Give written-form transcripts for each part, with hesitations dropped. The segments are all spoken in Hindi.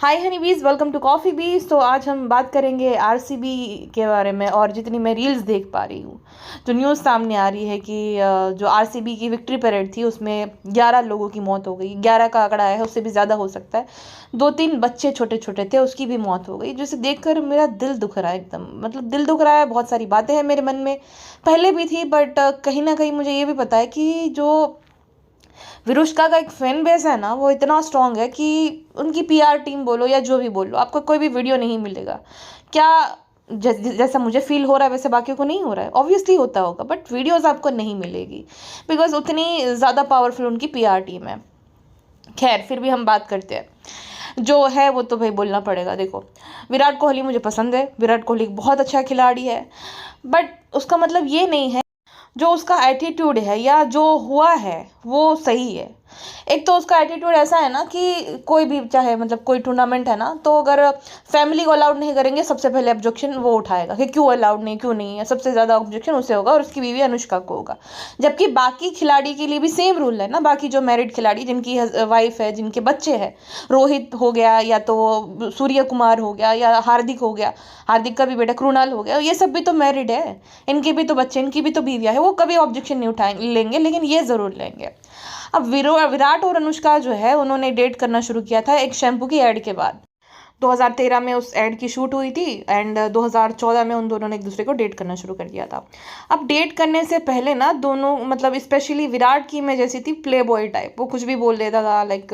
हाय हनी बीज, वेलकम टू कॉफ़ी बीज। तो आज हम बात करेंगे आरसीबी के बारे में। और जितनी मैं रील्स देख पा रही हूँ, जो न्यूज़ सामने आ रही है कि जो आरसीबी की विक्ट्री परेड थी उसमें 11 लोगों की मौत हो गई। 11 का आंकड़ा है, उससे भी ज़्यादा हो सकता है। 2-3 बच्चे छोटे छोटे थे, उसकी भी मौत हो गई, जिसे देखकर मेरा दिल दुख रहा है एकदम। मतलब दिल दुख रहा है। बहुत सारी बातें हैं मेरे मन में, पहले भी थी, बट कहीं ना कहीं मुझे ये भी पता है कि जो विरुष्का का एक फैन बेस है ना, वो इतना स्ट्रांग है कि उनकी पीआर टीम बोलो या जो भी बोलो, आपको कोई भी वीडियो नहीं मिलेगा। क्या जैसा मुझे फील हो रहा है वैसे बाकियों को नहीं हो रहा है? ऑब्वियसली होता होगा, बट वीडियोस आपको नहीं मिलेगी बिकॉज उतनी ज़्यादा पावरफुल उनकी पीआर टीम है। खैर, फिर भी हम बात करते हैं। जो है वो तो भाई बोलना पड़ेगा। देखो, विराट कोहली मुझे पसंद है, विराट कोहली बहुत अच्छा खिलाड़ी है, बट उसका मतलब ये नहीं है जो उसका एटीट्यूड है या जो हुआ है वो सही है। एक तो उसका एटीट्यूड ऐसा है ना कि कोई भी, चाहे मतलब कोई टूर्नामेंट है ना, तो अगर फैमिली को अलाउड नहीं करेंगे, सबसे पहले ऑब्जेक्शन वो उठाएगा कि क्यों अलाउड नहीं, क्यों नहीं है। सबसे ज़्यादा ऑब्जेक्शन उसे होगा और उसकी बीवी अनुष्का को होगा। जबकि बाकी खिलाड़ी के लिए भी सेम रूल है ना। बाकी जो मैरिड खिलाड़ी जिनकी वाइफ है, जिनके बच्चे हैं, रोहित हो गया या तो सूर्य कुमार हो गया या हार्दिक हो गया, हार्दिक का भी बेटा कृणाल हो गया, ये सब भी तो मैरिड है, इनके भी तो बच्चे, इनकी भी तो बीवियां है। वो कभी ऑब्जेक्शन नहीं उठाए लेंगे, लेकिन ये ज़रूर लेंगे। अब विराट और अनुष्का जो है, उन्होंने डेट करना शुरू किया था एक शैम्पू की ऐड के बाद। 2013 में उस ऐड की शूट हुई थी एंड 2014 में उन दोनों ने एक दूसरे को डेट करना शुरू कर दिया था। अब डेट करने से पहले ना दोनों, मतलब स्पेशली विराट की इमेज जैसी थी प्ले बॉय टाइप। वो कुछ भी बोल देता था, लाइक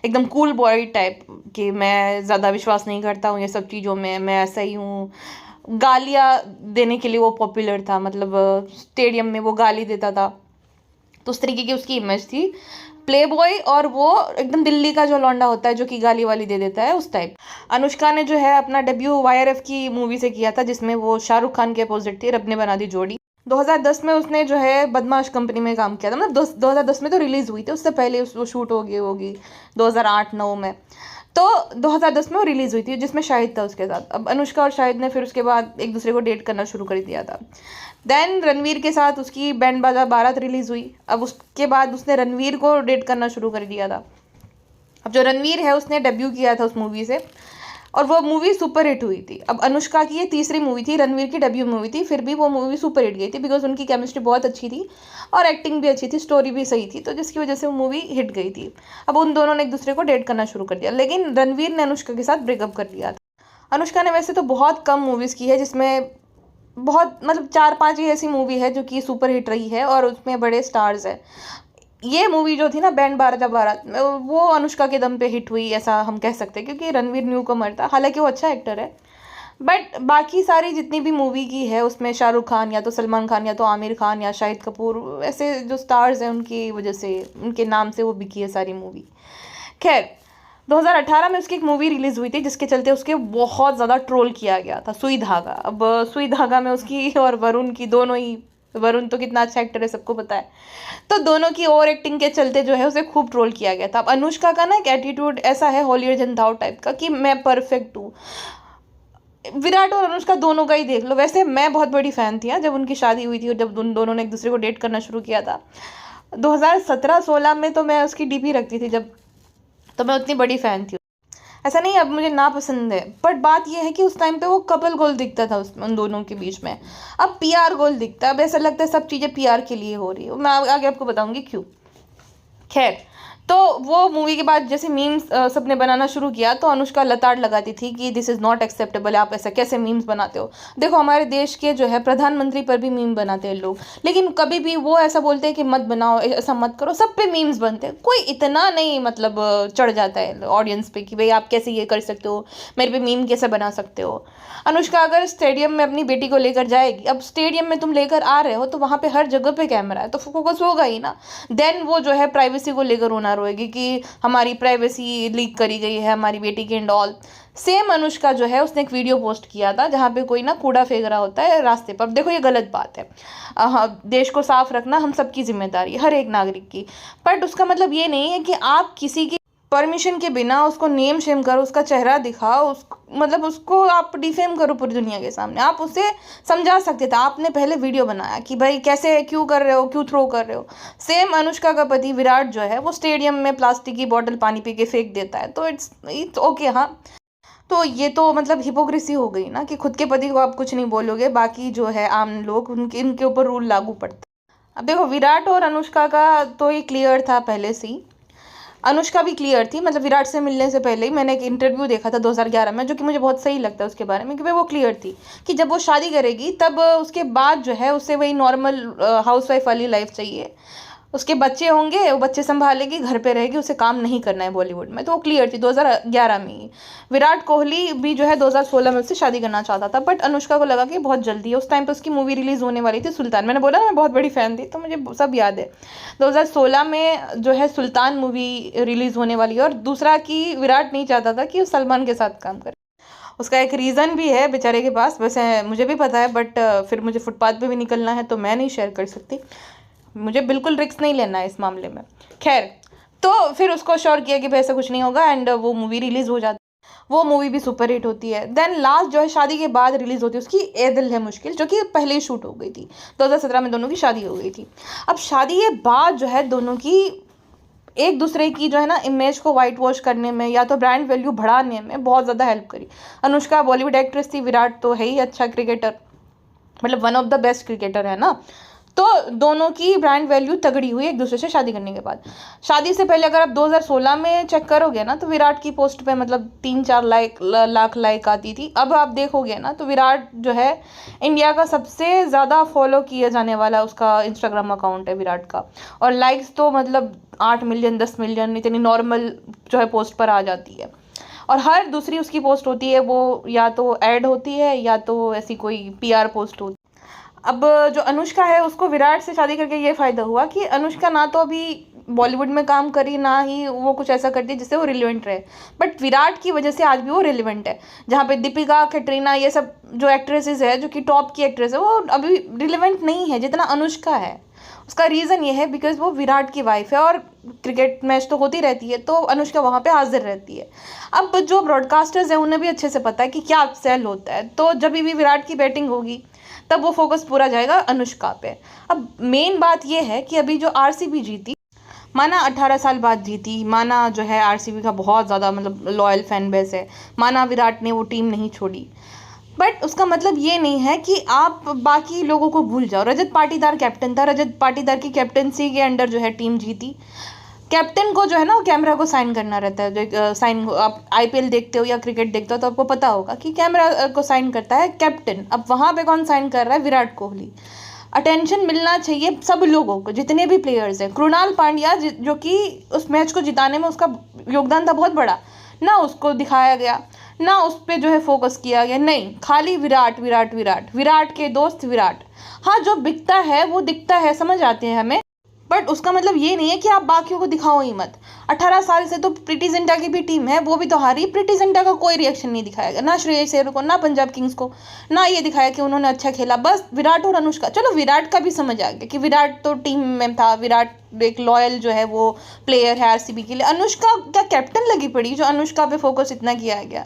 एकदम कूल बॉय टाइप, कि मैं ज़्यादा विश्वास नहीं करता हूँ ये सब चीज़ों में, मैं ऐसा ही हूँ। गालियाँ देने के लिए वो पॉपुलर था, मतलब स्टेडियम में वो गाली देता था। तो उस तरीके की उसकी इमेज थी, प्ले बॉय। और वो एकदम दिल्ली का जो लौंडा होता है जो कि गाली वाली दे देता है, उस टाइप। अनुष्का ने जो है अपना डेब्यू वाईआरएफ की मूवी से किया था, जिसमें वो शाहरुख खान के अपोजिट थी, रब ने बना दी जोड़ी। 2010 में उसने जो है बदमाश कंपनी में काम किया था। मतलब 2010 में तो रिलीज हुई थी, उससे पहले वो शूट हो गई होगी 2008-9 में। तो 2010 में वो रिलीज हुई थी, जिसमें शाहिद था उसके साथ। अब अनुष्का और शाहिद ने फिर उसके बाद एक दूसरे को डेट करना शुरू कर दिया था। देन रणवीर के साथ उसकी बैंड बाजा बारात रिलीज हुई। अब उसके बाद उसने रणवीर को डेट करना शुरू कर दिया था। अब जो रणवीर है उसने डेब्यू किया था उस मूवी से, और वो मूवी सुपर हिट हुई थी। अब अनुष्का की ये तीसरी मूवी थी, रणवीर की डेब्यू मूवी थी, फिर भी वो मूवी सुपर हिट गई थी बिकॉज उनकी केमिस्ट्री बहुत अच्छी थी और एक्टिंग भी अच्छी थी, स्टोरी भी सही थी, तो जिसकी वजह से वो मूवी हिट गई थी। अब उन दोनों ने एक दूसरे को डेट करना शुरू कर दिया, लेकिन रणवीर ने अनुष्का के साथ ब्रेकअप कर लिया था। अनुष्का ने वैसे तो बहुत कम मूवीज़ की है, जिसमें बहुत, मतलब 4-5 ही ऐसी मूवी है जो कि सुपर हिट रही है और उसमें बड़े स्टार्स हैं। ये मूवी जो थी ना, बैंड बाजा बारात, वो अनुष्का के दम पे हिट हुई, ऐसा हम कह सकते हैं, क्योंकि रणवीर न्यू कमर था, हालांकि वो अच्छा एक्टर है। बट बाकी सारी जितनी भी मूवी की है उसमें शाहरुख खान या तो सलमान खान या तो आमिर खान या शाहिद कपूर, ऐसे जो स्टार्स हैं उनकी वजह से, उनके नाम से वो बिकी है सारी मूवी। खैर, 2018 में उसकी एक मूवी रिलीज हुई थी जिसके चलते उसके बहुत ज़्यादा ट्रोल किया गया था, सुई धागा। अब सुई धागा में उसकी और वरुण की, दोनों ही, वरुण तो कितना अच्छा एक्टर है सबको पता है, तो दोनों की ओवर एक्टिंग के चलते जो है उसे खूब ट्रोल किया गया था। अब अनुष्का का ना एक एटीट्यूड ऐसा है हॉलीवुड जनताओ टाइप का कि मैं परफेक्ट हूँ। विराट और अनुष्का दोनों का ही देख लो। वैसे मैं बहुत बड़ी फ़ैन थी जब उनकी शादी हुई थी और जब उन दोनों ने एक दूसरे को डेट करना शुरू किया था 2017-16 में, तो मैं उसकी डीपी रखती थी जब, तो मैं उतनी बड़ी फ़ैन थी। ऐसा नहीं अब मुझे ना पसंद है, बट बात यह है कि उस टाइम पे वो कपल गोल दिखता था उसमें, उन दोनों के बीच में। अब पीआर गोल दिखता है। अब ऐसा लगता है सब चीज़ें पीआर के लिए हो रही है। मैं आगे आपको बताऊंगी क्यों। खैर, तो वो मूवी के बाद जैसे मीम्स सबने बनाना शुरू किया, तो अनुष्का लताड़ लगाती थी कि दिस इज़ नॉट एक्सेप्टेबल, आप ऐसा कैसे मीम्स बनाते हो। देखो, हमारे देश के जो है प्रधानमंत्री पर भी मीम बनाते हैं लोग, लेकिन कभी भी वो ऐसा बोलते हैं कि मत बनाओ, ऐसा मत करो। सब पे मीम्स बनते हैं, कोई इतना नहीं, मतलब चढ़ जाता है ऑडियंस पे कि भाई आप कैसे ये कर सकते हो, मेरे पे मीम कैसे बना सकते हो। अनुष्का अगर स्टेडियम में अपनी बेटी को लेकर जाएगी, अब स्टेडियम में तुम लेकर आ रहे हो तो वहाँ पे हर जगह पे कैमरा है, तो फोकस होगा ही ना। देन वो जो है प्राइवेसी को लेकर रोना रोएगी कि हमारी प्राइवेसी लीक करी गई है हमारी बेटी की एंड ऑल। सेम अनुष्का जो है उसने एक वीडियो पोस्ट किया था जहाँ पे कोई ना कूड़ा फेंक रहा होता है रास्ते पर। अब देखो, ये गलत बात है। देश को साफ रखना हम सबकी जिम्मेदारी है, हर एक नागरिक की। बट उसका मतलब ये नहीं है कि आप किसी की परमिशन के बिना उसको नेम शेम करो, उसका चेहरा दिखाओ, मतलब उसको आप डिफेम करो पूरी दुनिया के सामने। आप उसे समझा सकते थे, आपने पहले वीडियो बनाया कि भाई कैसे, क्यों कर रहे हो, क्यों थ्रो कर रहे हो। सेम अनुष्का का पति विराट जो है वो स्टेडियम में प्लास्टिक की बोतल पानी पी के फेंक देता है, तो इट्स ओके। हाँ, तो ये तो मतलब हिपोक्रेसी हो गई ना कि खुद के पति को आप कुछ नहीं बोलोगे, बाकी जो है आम लोग उनके इनके ऊपर रूल लागू पड़ता है। अब देखो, विराट और अनुष्का का तो ये क्लियर था पहले से ही। अनुष्का भी क्लियर थी, मतलब विराट से मिलने से पहले ही मैंने एक इंटरव्यू देखा था 2011 में, जो कि मुझे बहुत सही लगता है उसके बारे में, कि भाई वो क्लियर थी कि जब वो शादी करेगी तब उसके बाद जो है उसे वही नॉर्मल हाउसवाइफ वाली लाइफ चाहिए। उसके बच्चे होंगे, वो बच्चे संभालेगी, घर पे रहेगी, उसे काम नहीं करना है बॉलीवुड में। तो वो क्लियर थी 2011 में ही। विराट कोहली भी जो है 2016 में उससे शादी करना चाहता था, बट अनुष्का को लगा कि बहुत जल्दी है। उस टाइम पे उसकी मूवी रिलीज होने वाली थी सुल्तान। मैंने बोला ना मैं बहुत बड़ी फ़ैन थी, तो मुझे सब याद है। 2016 में जो है सुल्तान मूवी रिलीज होने वाली है, और दूसरा कि विराट नहीं चाहता था कि वो सलमान के साथ काम करे। उसका एक रीज़न भी है बेचारे के पास, वैसे मुझे भी पता है, बट फिर मुझे फुटपाथ पे भी निकलना है तो मैं नहीं शेयर कर सकती। मुझे बिल्कुल रिस्क नहीं लेना है इस मामले में। खैर, तो फिर उसको श्योर किया कि भाई ऐसा कुछ नहीं होगा, एंड वो मूवी रिलीज़ हो जाती है। वो मूवी भी सुपर हिट होती है। देन लास्ट जो है शादी के बाद रिलीज़ होती है उसकी ए दिल है मुश्किल, जो कि पहले ही शूट हो गई थी। 2017 में दोनों की शादी हो गई थी। अब शादी के बाद जो है दोनों की एक दूसरे की जो है ना इमेज को वाइट वॉश करने में या तो ब्रांड वैल्यू बढ़ाने में बहुत ज़्यादा हेल्प करी। अनुष्का बॉलीवुड एक्ट्रेस थी, विराट तो है ही अच्छा क्रिकेटर, मतलब one of the best cricketer है ना। तो दोनों की ब्रांड वैल्यू तगड़ी हुई एक दूसरे से शादी करने के बाद। शादी से पहले अगर आप 2016 में चेक करोगे ना, तो विराट की पोस्ट पे मतलब 3-4 लाख लाइक आती थी। अब आप देखोगे ना तो विराट जो है इंडिया का सबसे ज़्यादा फॉलो किया जाने वाला उसका इंस्टाग्राम अकाउंट है विराट का, और लाइक्स तो मतलब 8 मिलियन 10 मिलियन इतनी नॉर्मल जो है पोस्ट पर आ जाती है। और हर दूसरी उसकी पोस्ट होती है वो या तो ऐड होती है या तो ऐसी कोई PR पोस्ट होती है। अब जो अनुष्का है उसको विराट से शादी करके ये फ़ायदा हुआ कि अनुष्का ना तो अभी बॉलीवुड में काम करी, ना ही वो कुछ ऐसा करती है जिससे वो रिलेवेंट रहे, बट विराट की वजह से आज भी वो रिलेवेंट है। जहाँ पे दीपिका, कैटरीना, ये सब जो एक्ट्रेसेस है, जो कि टॉप की एक्ट्रेस है, वो अभी रिलेवेंट नहीं है जितना अनुष्का है। उसका रीज़न ये है बिकॉज वो विराट की वाइफ है, और क्रिकेट मैच तो होती रहती है तो अनुष्का वहाँ पे हाजिर रहती है। अब जो ब्रॉडकास्टर्स हैं उन्हें भी अच्छे से पता है कि क्या सेल होता है, तो जब भी विराट की बैटिंग होगी तब वो फोकस पूरा जाएगा अनुष्का पे। अब मेन बात ये है कि अभी जो RCB जीती, माना 18 साल बाद जीती, माना जो है RCB का बहुत ज़्यादा मतलब लॉयल फैन बेस है, माना विराट ने वो टीम नहीं छोड़ी, बट उसका मतलब ये नहीं है कि आप बाकी लोगों को भूल जाओ। रजत पाटीदार कैप्टन था, रजत पाटीदार की कैप्टनसी के अंडर जो है टीम जीती। कैप्टन को जो है ना वो कैमरा को साइन करना रहता है। जो साइन आप IPL देखते हो या क्रिकेट देखते हो तो आपको पता होगा कि कैमरा को साइन करता है कैप्टन। अब वहाँ पे कौन साइन कर रहा है? विराट कोहली। अटेंशन मिलना चाहिए सब लोगों को, जितने भी प्लेयर्स हैं। कृणाल पांड्या जो कि उस मैच को जिताने में उसका योगदान था बहुत बड़ा, ना उसको दिखाया गया, ना उस पर जो है फोकस किया गया, नहीं, खाली विराट विराट विराट, विराट के दोस्त विराट। हाँ, जो बिकता है वो दिखता है, समझ आते हैं हमें, बट उसका मतलब ये नहीं है कि आप बाकियों को दिखाओ ही मत। 18 साल से तो प्रीति जिंटा की भी टीम है, वो भी तो हारी। प्रीति जिंटा का कोई रिएक्शन नहीं दिखाया गया, ना श्रेयस अय्यर को, ना पंजाब किंग्स को, ना ये दिखाया कि उन्होंने अच्छा खेला। बस विराट और अनुष्का। चलो विराट का भी समझ आ गया कि विराट तो टीम में था, विराट एक लॉयल जो है वो प्लेयर है RCB के लिए। अनुष्का क्या कैप्टन लगी पड़ी जो अनुष्का पे फोकस इतना किया गया?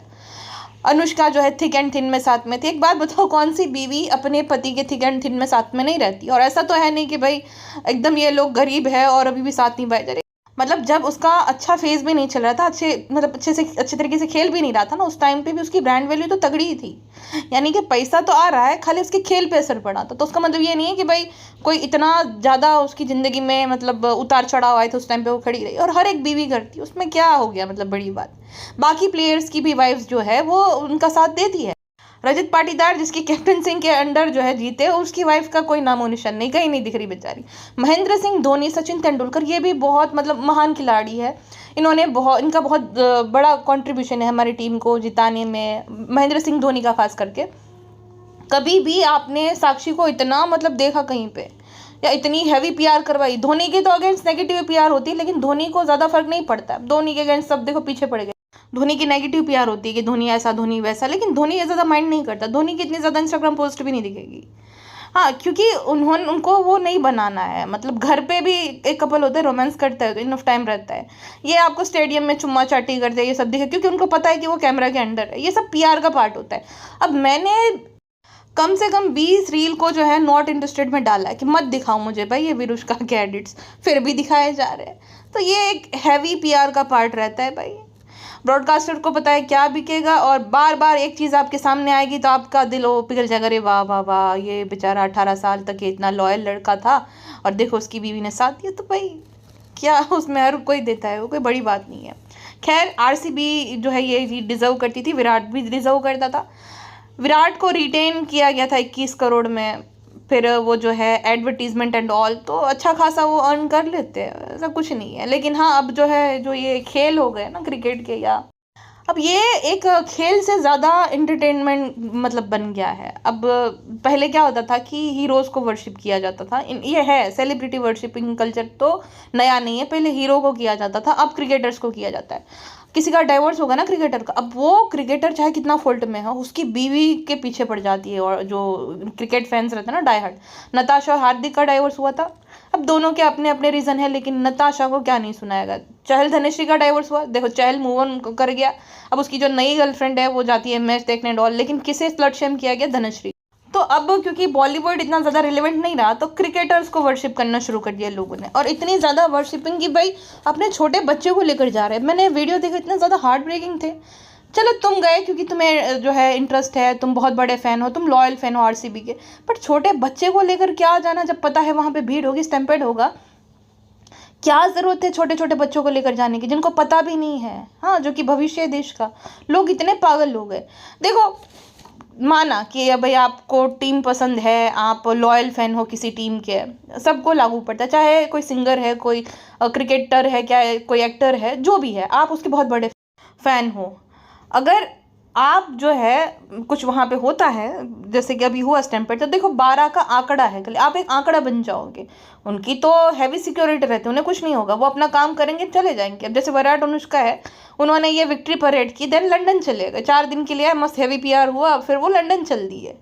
अनुष्का जो है थिक एंड थिन में साथ में थी। एक बात बताओ, कौन सी बीवी अपने पति के थिक एंड थिन में साथ में नहीं रहती? और ऐसा तो है नहीं कि भाई एकदम ये लोग गरीब है और अभी भी साथ नहीं पाए जा रहे। मतलब जब उसका अच्छा फेज भी नहीं चल रहा था, अच्छे तरीके से खेल भी नहीं रहा था ना, उस टाइम पे भी उसकी ब्रांड वैल्यू तो तगड़ी ही थी। यानी कि पैसा तो आ रहा है, खाली उसके खेल पे असर पड़ा था। तो उसका मतलब ये नहीं है कि भाई कोई इतना ज़्यादा उसकी ज़िंदगी में मतलब उतार चढ़ाव आए तो उस टाइम पे वो खड़ी रही। और हर एक बीवी करती, उसमें क्या हो गया मतलब बड़ी बात। बाकी प्लेयर्स की भी वाइफ्स जो है वो उनका साथ देती है। रजत पाटीदार जिसकी कैप्टन सिंह के अंडर जो है जीते, उसकी वाइफ का कोई नामो निशान नहीं, कहीं नहीं दिख रही बेचारी। महेंद्र सिंह धोनी, सचिन तेंदुलकर, ये भी बहुत मतलब महान खिलाड़ी है। इनका बहुत बड़ा कंट्रीब्यूशन है हमारी टीम को जिताने में, महेंद्र सिंह धोनी का खास करके। कभी भी आपने साक्षी को इतना मतलब देखा कहीं पे, या इतनी हैवी PR करवाई? धोनी के तो अगेंस्ट नेगेटिव PR होती है, लेकिन धोनी को ज़्यादा फर्क नहीं पड़ता। धोनी के अगेंस्ट सब देखो पीछे पड़ गए। धोनी की नेगेटिव PR होती है कि धोनी ऐसा, धोनी वैसा, लेकिन धोनी ये ज़्यादा माइंड नहीं करता। धोनी की इतनी ज़्यादा इंस्टाग्राम पोस्ट भी नहीं दिखेगी। हाँ, क्योंकि उनको वो नहीं बनाना है, मतलब घर पे भी एक कपल होता है रोमांस करता है तो इनफ टाइम रहता है, ये आपको स्टेडियम में चुम्मा चाटी करते हैं ये सब दिखे, क्योंकि उनको पता है कि वो कैमरा के अंडर है, ये सब पीआर का पार्ट होता है। अब मैंने कम से कम 20 रील को जो है नॉट इंटरेस्टेड में डाला है कि मत दिखाओ मुझे भाई ये विरुष्का के एडिट्स, फिर भी दिखाए जा रहे हैं। तो ये एक हैवी पीआर का पार्ट रहता है भाई। ब्रॉडकास्टर को पता है क्या बिकेगा, और बार बार एक चीज़ आपके सामने आएगी तो आपका दिल वो पिघल जाएगा, अरे वाह वाह वाह, ये बेचारा 18 साल तक ये इतना लॉयल लड़का था और देखो उसकी बीवी ने साथ दिया, तो भाई क्या उसमें हर कोई देता है, वो कोई बड़ी बात नहीं है। खैर आरसीबी जो है ये डिज़र्व करती थी, विराट भी डिज़र्व करता था। विराट को रिटेन किया गया था 21 करोड़ में, फिर वो जो है एडवर्टीजमेंट एंड ऑल तो अच्छा खासा वो अर्न कर लेते हैं, ऐसा कुछ नहीं है। लेकिन हाँ, अब जो है जो ये खेल हो गए ना क्रिकेट के, या अब ये एक खेल से ज़्यादा एंटरटेनमेंट मतलब बन गया है। अब पहले क्या होता था कि हीरोज़ को वर्शिप किया जाता था, ये है सेलिब्रिटी वर्शिपिंग कल्चर तो नया नहीं है, पहले हीरो को किया जाता था, अब क्रिकेटर्स को किया जाता है। किसी का डाइवोर्स होगा ना क्रिकेटर का, अब वो क्रिकेटर चाहे कितना फॉल्ट में हो उसकी बीवी के पीछे पड़ जाती है, और जो क्रिकेट फैंस रहते हैं ना डाई हार्ड, नताशा और हार्दिक का डाइवोर्स हुआ था, अब दोनों के अपने अपने रीज़न है, लेकिन नताशा को क्या नहीं सुनाएगा। चहल धनश्री का डाइवोर्स हुआ, देखो चहल मूव ऑन कर गया, अब उसकी जो नई गर्लफ्रेंड है वो जाती है मैच देखने एंड ऑल, लेकिन किसे स्लट शेम किया गया, धनश्री। तो अब क्योंकि बॉलीवुड इतना ज़्यादा रिलेवेंट नहीं रहा तो क्रिकेटर्स को वर्शिप करना शुरू कर दिया लोगों ने, और इतनी ज़्यादा वर्शिपिंग कि भाई अपने छोटे बच्चे को लेकर जा रहे हैं। मैंने वीडियो देखा, इतने ज़्यादा हार्ट ब्रेकिंग थे। चलो तुम गए क्योंकि तुम्हें जो है इंटरेस्ट है, तुम बहुत बड़े फ़ैन हो, तुम लॉयल फ़ैन हो आरसीबी के, बट छोटे बच्चे को लेकर क्या जाना, जब पता है वहाँ पर भीड़ होगी, स्टैम्पेड होगा, क्या ज़रूरत है छोटे छोटे बच्चों को लेकर जाने की जिनको पता भी नहीं है, हाँ, जो कि भविष्य है देश का। लोग इतने पागल लोग हैं। देखो, माना कि भाई आपको टीम पसंद है, आप लॉयल फैन हो किसी टीम के, सबको लागू पड़ता है, चाहे कोई सिंगर है, कोई क्रिकेटर है, क्या कोई एक्टर है, जो भी है, आप उसके बहुत बड़े फैन हो। अगर आप जो है कुछ वहाँ पे होता है, जैसे कि अभी हुआ स्टैम्पेड, तो देखो 12 का आंकड़ा है, आप एक आंकड़ा बन जाओगे। उनकी तो हैवी सिक्योरिटी रहती है, उन्हें कुछ नहीं होगा, वो अपना काम करेंगे चले जाएंगे। अब जैसे विराट अनुष्का है, उन्होंने ये विक्ट्री परेड की, देन लंदन चले गए, 4 दिन के लिए मस्त हैवी पीआर हुआ, फिर वो लंदन चल दिए।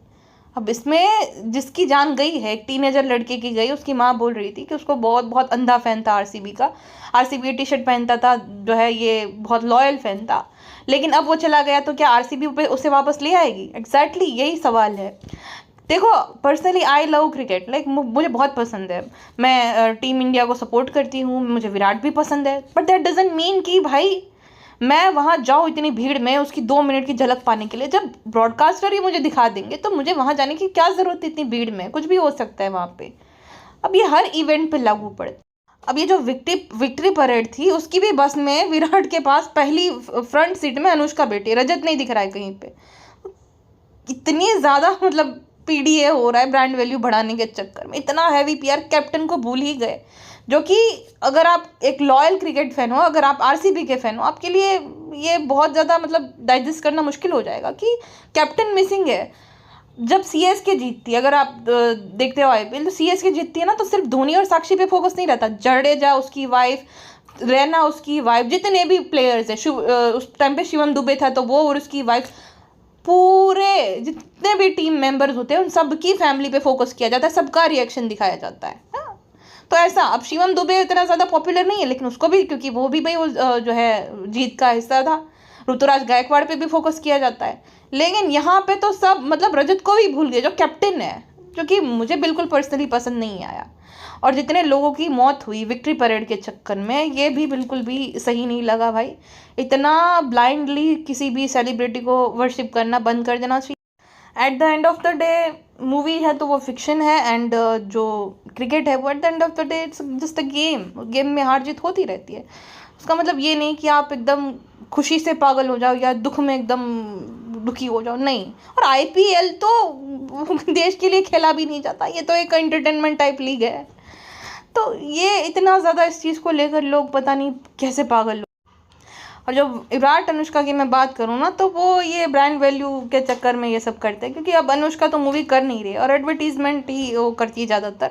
अब इसमें जिसकी जान गई है, एक टीनेजर लड़के की गई, उसकी माँ बोल रही थी कि उसको बहुत बहुत अंधा फैन था आरसीबी का, आरसीबी टी शर्ट पहनता था, जो है ये बहुत लॉयल फैन था, लेकिन अब वो चला गया तो क्या आरसीबी उसे वापस ले आएगी? एग्जैक्टली यही सवाल है। देखो, personally I love cricket, like मुझे बहुत पसंद है, मैं टीम इंडिया को सपोर्ट करती हूँ, मुझे विराट भी पसंद है, बट दैट डजंट मीन कि भाई मैं वहाँ जाऊँ इतनी भीड़ में उसकी 2 मिनट की झलक पाने के लिए। जब ब्रॉडकास्टर ही मुझे दिखा देंगे तो मुझे वहाँ जाने की क्या ज़रूरत है? इतनी भीड़ में कुछ भी हो सकता है वहाँ पे। अब ये हर इवेंट पे लागू पड़ता। अब ये जो विक्ट्री परेड थी, उसकी भी बस में विराट के पास पहली फ्रंट सीट में अनुष्का बैठी, रजत नहीं दिख रहा है कहीं पे। इतनी ज़्यादा मतलब पीडीए हो रहा है ब्रांड वैल्यू बढ़ाने के चक्कर में, इतना हैवी पीआर, कैप्टन को भूल ही गए, जो कि अगर आप एक लॉयल क्रिकेट फैन हो, अगर आप आरसीबी के फैन हो, आपके लिए ये बहुत ज़्यादा मतलब डाइजेस्ट करना मुश्किल हो जाएगा कि कैप्टन मिसिंग है। जब सीएसके जीतती है, अगर आप देखते हो आईपीएल, तो सीएसके जीतती है ना, तो सिर्फ धोनी और साक्षी पे फोकस नहीं रहता, जडेजा उसकी वाइफ, रैना उसकी वाइफ, जितने भी प्लेयर्स हैं, उस टाइम पे शिवम दुबे था तो वो और उसकी वाइफ, पूरे जितने भी टीम मेंबर्स होते हैं उन सबकी फैमिली पे फोकस किया जाता है, सबका रिएक्शन दिखाया जाता है। तो ऐसा, अब शिवम दुबे इतना ज़्यादा पॉपुलर नहीं है, लेकिन उसको भी, क्योंकि वो भी भाई वो जो है जीत का हिस्सा था, ऋतुराज गायकवाड़ पे भी फोकस किया जाता है। लेकिन यहाँ पे तो सब मतलब रजत को भी भूल गए, जो कैप्टन है, जो कि मुझे बिल्कुल पर्सनली पसंद नहीं आया। और जितने लोगों की मौत हुई विक्ट्री परेड के चक्कर में, ये भी बिल्कुल भी सही नहीं लगा भाई। इतना ब्लाइंडली किसी भी सेलिब्रिटी को वर्शिप करना बंद कर देना चाहिए। At the end of the day movie है तो वो फिक्शन है, एंड जो क्रिकेट है वो at the end of the day it's just a game में हार जीत होती रहती है। उसका मतलब ये नहीं कि आप एकदम खुशी से पागल हो जाओ या दुख में एकदम दुखी हो जाओ, नहीं। और आईपीएल तो देश के लिए खेला भी नहीं जाता, ये तो एक एंटरटेनमेंट टाइप लीग है। तो ये इतना ज़्यादा इस चीज़ को लेकर लोग पता नहीं कैसे पागल। और जो विराट अनुष्का की मैं बात करूँ ना, तो वो ये ब्रांड वैल्यू के चक्कर में ये सब करते हैं, क्योंकि अब अनुष्का तो मूवी कर नहीं रही और एडवर्टीजमेंट ही वो करती है ज़्यादातर,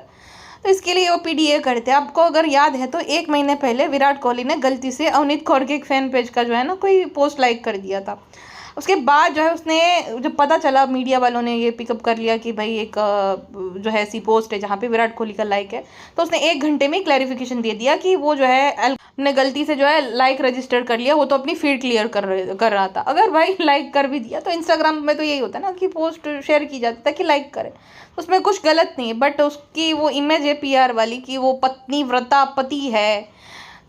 तो इसके लिए वो पीडीए करते हैं। आपको अगर याद है तो 1 महीने पहले विराट कोहली ने गलती से अवनीत कौर के एक फ़ैन पेज का जो है ना कोई पोस्ट लाइक कर दिया था। उसके बाद जो है उसने, जब पता चला मीडिया वालों ने ये पिकअप कर लिया कि भाई एक जो है ऐसी पोस्ट है जहाँ पे विराट कोहली का लाइक है, तो उसने 1 घंटे में क्लैरिफिकेशन दे दिया कि वो जो है ने गलती से जो है लाइक रजिस्टर कर लिया, वो तो अपनी फीड क्लियर कर रहा था। अगर भाई लाइक कर भी दिया तो इंस्टाग्राम में तो यही होता है ना कि पोस्ट शेयर की जाती है कि लाइक करे, उसमें कुछ गलत नहीं है। बट उसकी वो इमेज है पीआर वाली कि वो पत्नी व्रता पति है,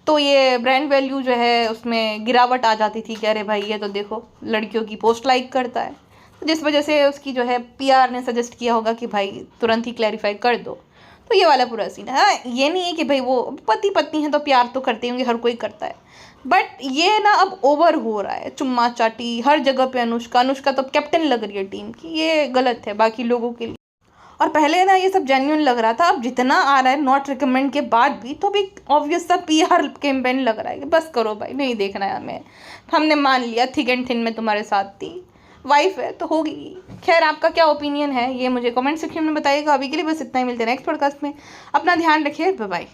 तो ये ब्रांड वैल्यू जो है उसमें गिरावट आ जाती थी कि अरे भाई ये तो देखो लड़कियों की पोस्ट लाइक करता है, तो जिस वजह से उसकी जो है पीआर ने सजेस्ट किया होगा कि भाई तुरंत ही क्लैरिफाई कर दो। तो ये वाला पूरा सीन है। हाँ, ये नहीं है कि भाई वो पति पत्नी है तो प्यार तो करते होंगे, हर कोई करता है, बट ये ना अब ओवर हो रहा है, चुम्मा चाटी हर जगह पे अनुष्का अनुष्का तो कैप्टन लग रही है टीम की, ये गलत है बाकी लोगों के लिए। और पहले ना ये सब जेन्युइन लग रहा था, अब जितना आ रहा है नॉट रिकमेंड के बाद भी तो भी ऑब्वियस सा पीआर कैंपेन लग रहा है कि बस करो भाई, नहीं देखना है हमें, हमने मान लिया थिक एंड थिन में तुम्हारे साथ थी, वाइफ है तो होगी। खैर आपका क्या ओपिनियन है ये मुझे कमेंट सेक्शन में बताइएगा। अभी के लिए बस इतना ही, मिलते हैं नेक्स्ट पॉडकास्ट में। अपना ध्यान रखिए, बाय बाय।